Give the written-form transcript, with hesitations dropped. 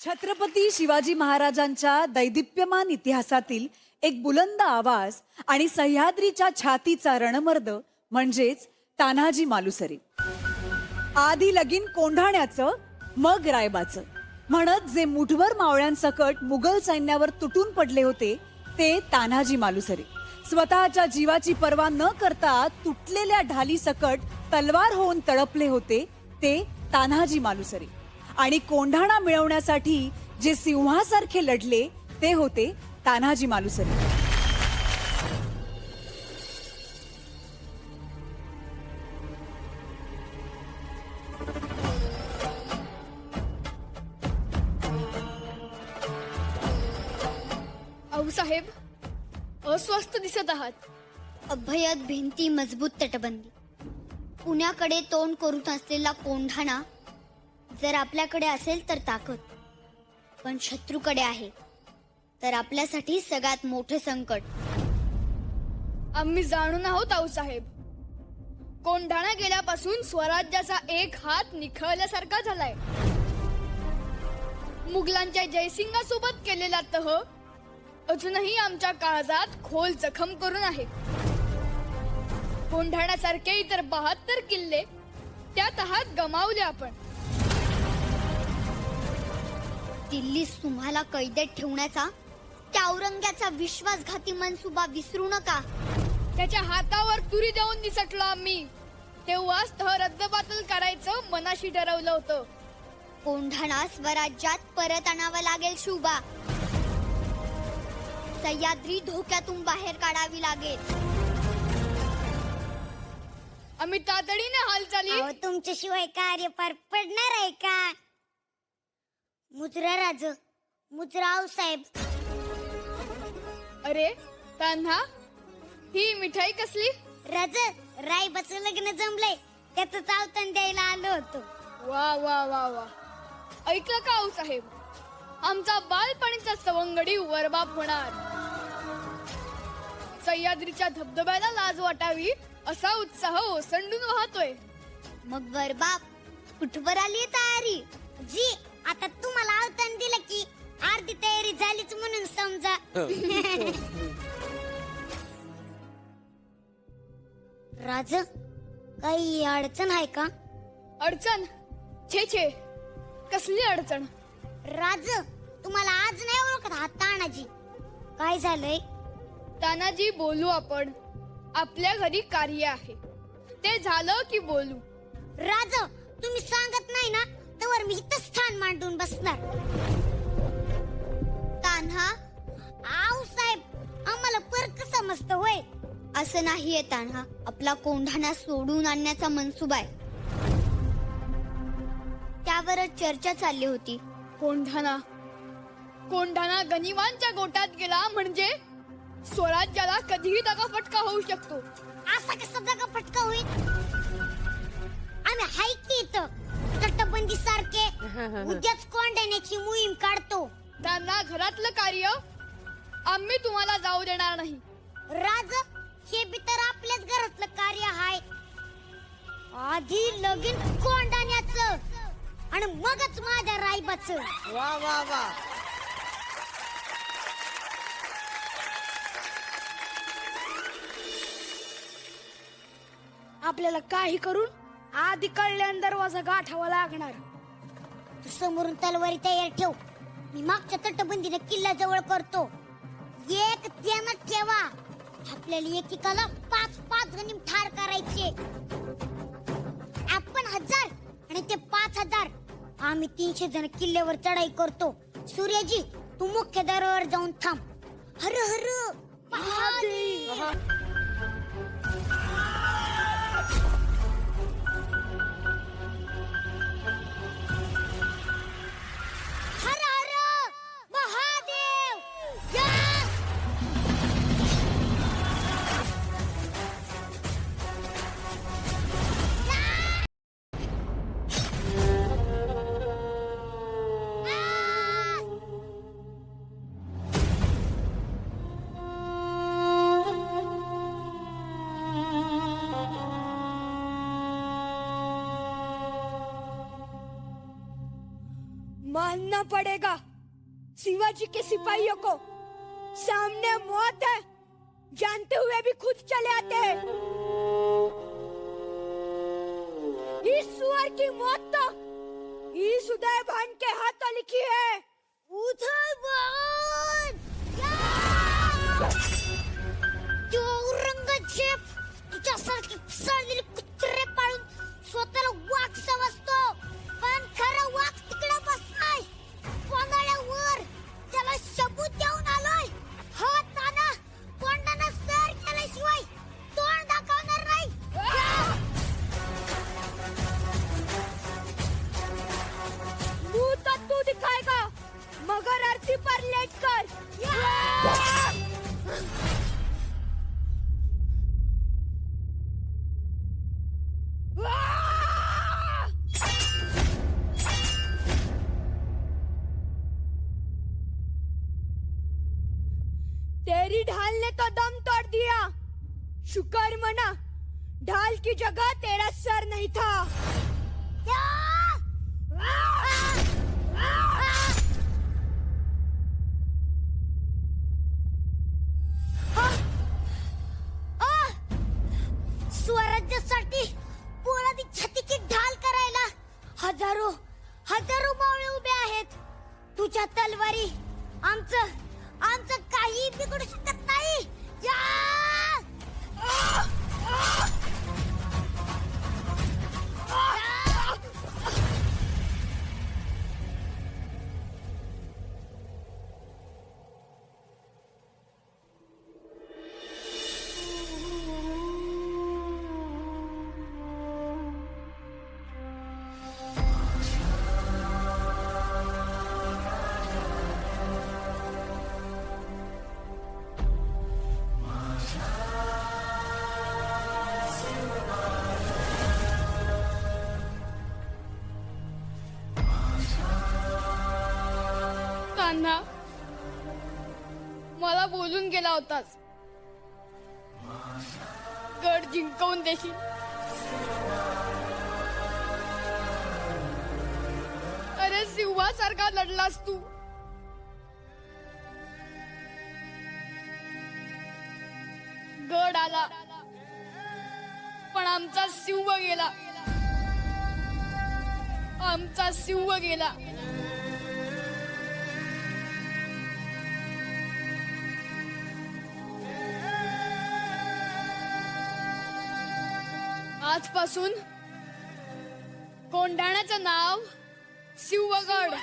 छत्रपती शिवाजी महाराजांच्या दैदिप्यमान इतिहासातील एक बुलंद आवाज आणि सह्याद्रीच्या छातीचा रणमर्द म्हणजेच तान्हाजी मालुसरे. आधी लगीन कोंढाण्याचं मग रायबाचं म्हणत जे मुठभर मावळ्यांसकट मुघल सैन्यावर तुटून पडले होते ते तान्हाजी मालुसरे. स्वतःच्या जीवाची पर्वा न करता तुटलेल्या ढाली सकट तलवार होऊन तळपले होते ते तान्हाजी मालुसरे. आणि कोंढाणा मिळवण्यासाठी जे सिंहासारखे लढले ते होते तान्हाजी मालुसरे. साहेब अस्वस्थ दिसत आहात. अभयत भिंती मजबूत तटबंदी पुण्याकडे तोंड करून असलेला कोंढाणा जर आपल्याकडे असेल तर ताकद, पण शत्रूकडे आहे तर आपल्यासाठी सगळ्यात मोठे संकट. आम्ही जाणून आहोत आऊसाहेब. कोंढाणा गेल्यापासून स्वराज्याचा एक हात निखळल्यासारखा झालाय. मुघलांच्या जयसिंगासोबत केलेला तह अजूनही आमच्या काळजात खोल जखम करून आहे. कोंढाण्यासारखे इतर 72 किल्ले त्या तहात गमावले आपण. दिल्लीस तुम्हाला कैदेत ठेवण्याचा त्या औरंग्याचा विश्वासघाती मनसुबा विसरू नका. त्याच्या हातावर तुरी देऊन निसटलो आम्ही. तेव्हाच तह रद्दबातल करायचं मनाशी ठरवलं होतं. कोंढाणा स्वराज्यात परत आणावं लागेल शुभा. सह्याद्री धोक्यातून बाहेर काढावी लागेल. आम्ही तातडीने हालचाली. तुमच्याशिवाय कार्य पार पडणार आहे का? मुजरा राज, मुजरा साहेब. अरे तान्हा, ही मिठाई कसली? राज, रायबाचं लग्न जमलंय त्याच चावतन द्यायला आलो होतो. वा वा वा वा. ऐकलं का आऊसाहेब? आमचा बालपणीचा सवंगडी वरबाप होणार. सह्याद्रीच्या धबधब्याला लाज वाटावी असा उत्साह ओसंडून वाहतोय. मग वरबाप कुठवर आली तयारी? जी आता तुम्हाला आवतन दिलं की अर्धी तयारी झालीच म्हणून समजा. राज, काही अडचण आहे का? अडचण? छे छे, कसली अडचण? राज, तुम्हाला आज नाही ओळखत हा तानाजी. काय झालंय? तानाजी, बोलू आपण. आपल्या घरी कार्य आहे, ते झालं की बोलू. राज, तुम्ही सांगत नाही ना तर मी इथं स्थान मांडून बसणार. तान्हा, आऊ साहेब, आम्हाला परक समजतं होय? असं नाहीये तान्हा. आपला कोंढाणा सोडून आणण्याचा मनसुबा आहे. त्यावरच चर्चा चालली होती. कोंढाणा कोंढाणा गनिवांच्या गोटात गेला म्हणजे स्वराज्याला कधीही दगाफटका होऊ शकतो. असा कसा दगाफटका होईल? आम्ही हाय की इथं तटबंदी सारखे उद्याच कोंढाण्याची मोहीम काढतो. त्यांना घरातलं कार्य आम्ही तुम्हाला जाऊ देणार नाही. राज, हे बी तर आपल्याच घरातलं कार्य आहे. आधी लगीन कोंढाण्याचं आणि मगच माझ्या रायबाचं. वा वा वा. आपल्याला काही करून आधी कळल्यान दरवाजा गाठावा लागणार. तू समोरून तलवारी तयार ठेव. मी मागच्या तटबंदीने किल्ला जवळ करतो. एक ध्यानात ठेवा, आपल्याला एकेकाला 5-5 गनिम ठार करायचे. आपण 1000 आणि ते 5000. आम्ही 300 जण किल्ल्यावर चढाई करतो. सूर्यजी, तू मुख्य दरवाजावर जाऊन थांब. हर हर महादेव. हर हर महादेव. लड़ना पड़ेगा। शिवाजी के सिपाहियों को सामने मौत है, जानते हुए भी खुद चले आते हैं। इस सुअर की मौत तो इस उदयभान के हाथों लिखी है। उदयभान! तो औरंगजेब तुझ्यासारखे पिसाळलेले कुत्रे पाळून स्वतःला वाघ समजतो, पण खरं वाघ तिकडे बसलाय कोंडाळ्यावर. त्याला सबूत देऊन आलोय. हा ताना कोंडाना सर केल्याशिवाय तोंड दाखवणार नाही. मुंह तो तू दिखाएगा, मगर आरती पर लेट कर। तेरी ढाल ने तो दम तोड़ दिया। शुक्र मना, ढाल की जगह तेरा सर नहीं था। स्वराज्यासाठी पोलादी छातीची ढाल करायला हजारो हजारो मावळे उभे आहेत. तुझ्या तलवारी आमचं आमचं काही बिघडू शकत नाही. कान्हा, मला बोलून गेला होतास, गड जिंकवून देशील. अरे सिंहासारखा लढलास तू. गड आला, पण आमचा सिंह गेला. आमचा सिंह गेला. आजपासून कोंढाण्याचं नाव शिवगड.